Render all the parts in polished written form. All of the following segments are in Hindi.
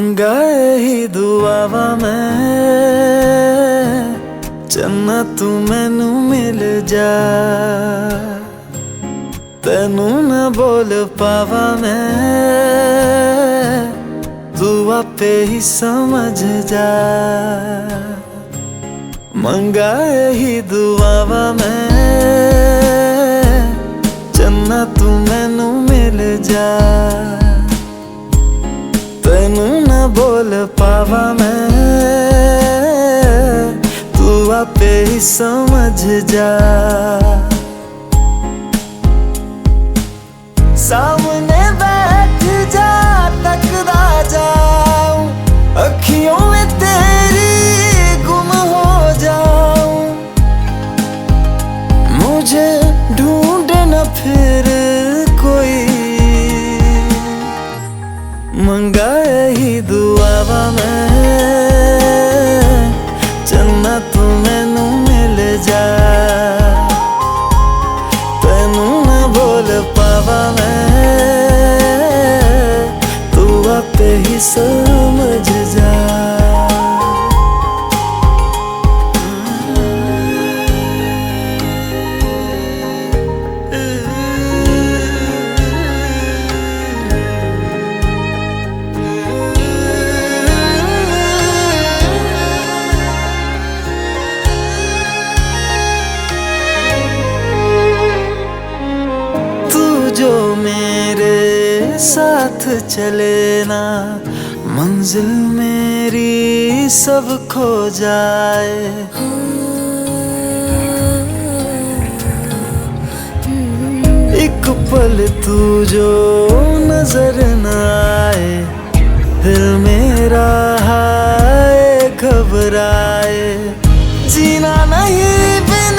मंगा ही दुआवा मैं चन्ना तू मैनू मिल जा। तेनू न बोल पावा मैं तू आपे ही समझ जा। मंगा ही दुआवा मैं चन्ना तू मैनू मिल जा। तेनू न बोल पावा मैं तू आपे ही समझ जा। सामने बैठ जा तकदा जाऊं, अखियों में तेरी गुम हो जाऊं। मुझे ढूंढे न फिर कोई, मंगा ही दुआवा मैं चन्ना तू मैनू मिल जा। तेनू न बोल पावा मैं तू आपे ही समझ जा। जो मेरे साथ चले ना, मंजिल मेरी सब खो जाए। एक पल तू जो नजर न आए, दिल मेरा हाय घबराए। जीना नहीं बिन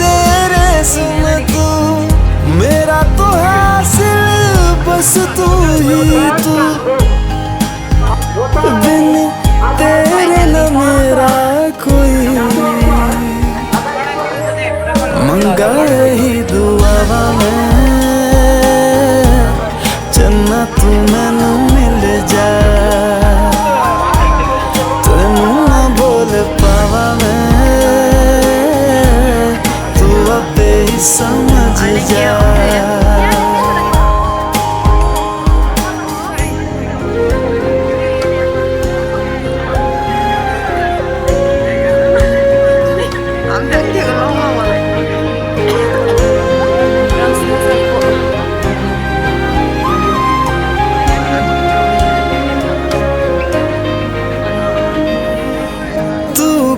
तेरे सुन तू, मेरा तो हासिल बस तू ही तू। बिन तेरे न मेरा कोई, मंगा ही दुआवा मैं चन्ना तू मैनू मिल जा। तेनू न बोल पावा मैं तू आपे ही समझ जा।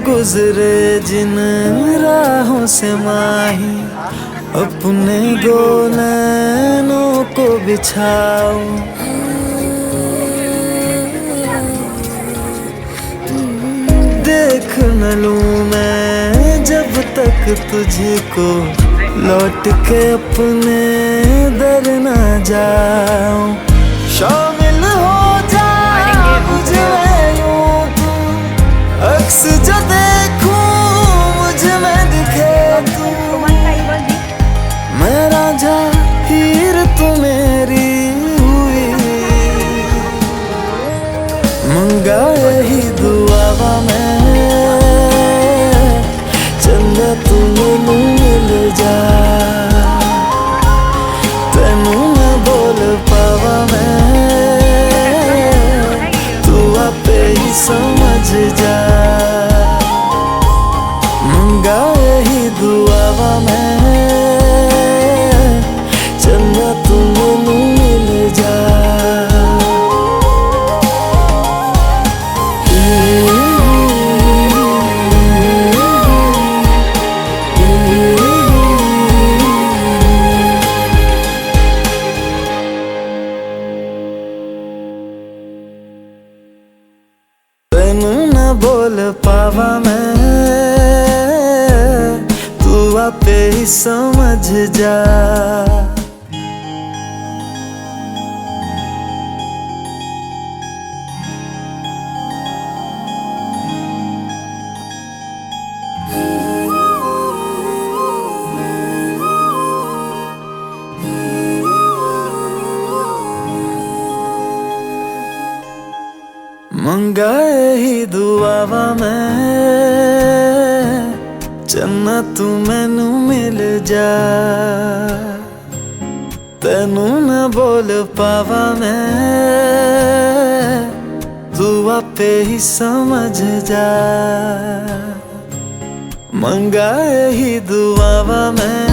गुजरे जिन राहों से माही, अपने गोलैनों को बिछाऊं। देख न लूं मैं जब तक तुझको, लौट के अपने दर न जाऊं। शामिल हो जा मुझे यूं तू, अक्स जो देखूं मुझ में दिखे तू। मैं राजा हीर तू मेरी हुई, मंगा ही दुआवा मैं चन्ना तू मैनू मिल जा। तेनू न बोल पावा मैं तू आपे ही समझ जा। मंगा ही दुआवा मैं चन्ना तू मैनू मिल जा। तेनू न बोल पावा मैं तू आपे ही समझ जा। मंगा ही दुआवा मैं चन्ना तू मैनू मिल जा, तेनू न बोल पावा मैं, तू आपे ही समझ जा। मंगा ही दुआवा मैं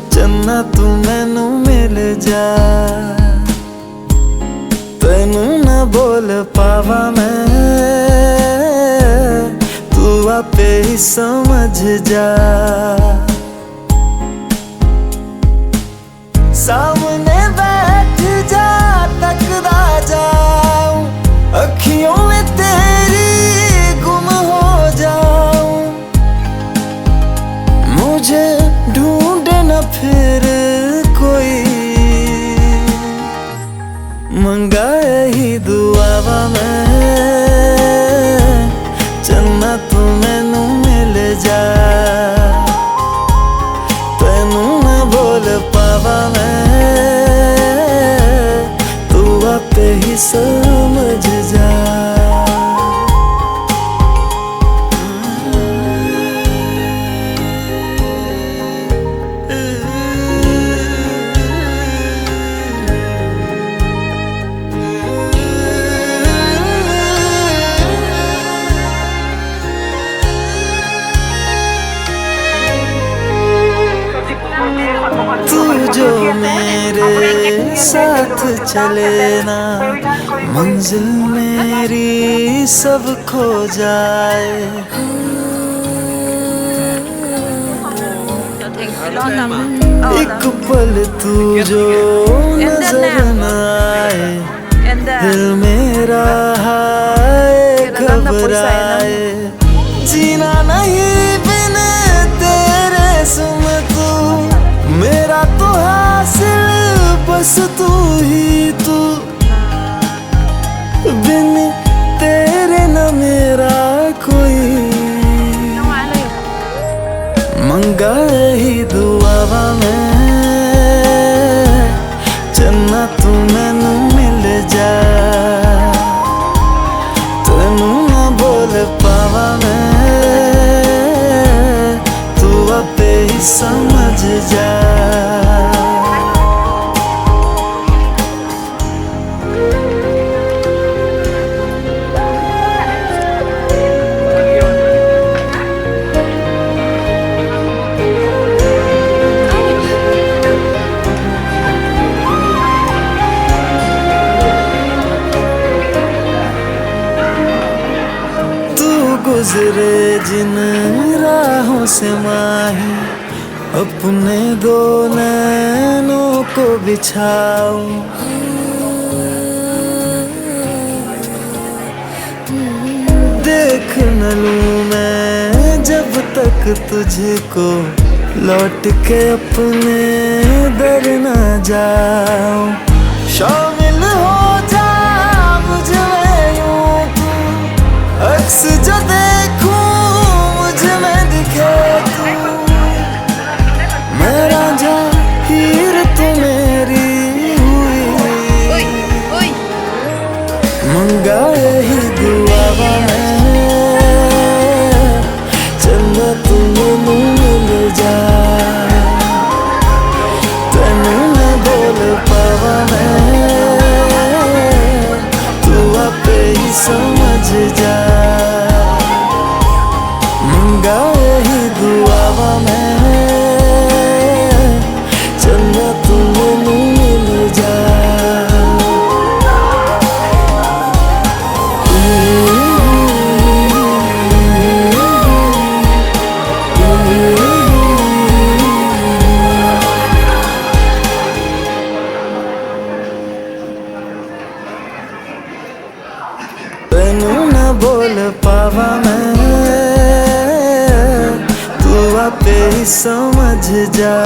चन्ना तू मैनू मिल जा, तेनू न बोल पावा मैं, तू आपे ही समझ जा। सामने बैठ जा तकदा जाऊं, अखियों में तेरी गुम हो जाऊं, मुझे ढूंढे न फिर कोई। मंगा ही दुआवा मैं चन्ना तू मैनू मिल जा, तेनू न बोल पावा मैं, तू आपे ही समझ जा। तू जो मेरे साथ चले ना, मंजिल मेरी सब खो जाए। एक पल तू जो नजर न आए, दिल मेरा हाय घबराए। जीना नहीं बिन तेरे सुन तू, मेरा तो हासिल बस तू ही तू, बिन तेरे न मेरा कोई। मंगा ही दुआवा मैं चन्ना तू मैनू मिल जा, तेनू न बोल पावा मैं, तू आपे ही समझ जा। गुजरे जिन राहों से माही, अपने दो नैनों को बिछाऊं, देख न लूं मैं जब तक तुझको, लौट के अपने दर न जाऊं। शामिल हो जा मुझ में यूं तू, अक्स जो देखूं मुझ में दिखे तू, मैं रांझा हीर तू मेरी हुई। मंगा ही दुआवा मैं चन्ना तू मैनू मिल जा, तेनू न बोल पावा मैं, तू आपे ही समझ जा। मंगा ही दुआवा मैं चन्ना तू मैनू मिल जा। तेनू न बोल पावा मैं, तू आपे ही समझ जा।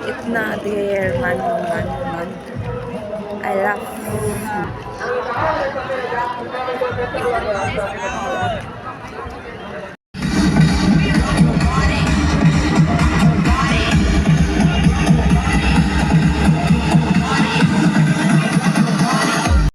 इतना देर मन मन मन I love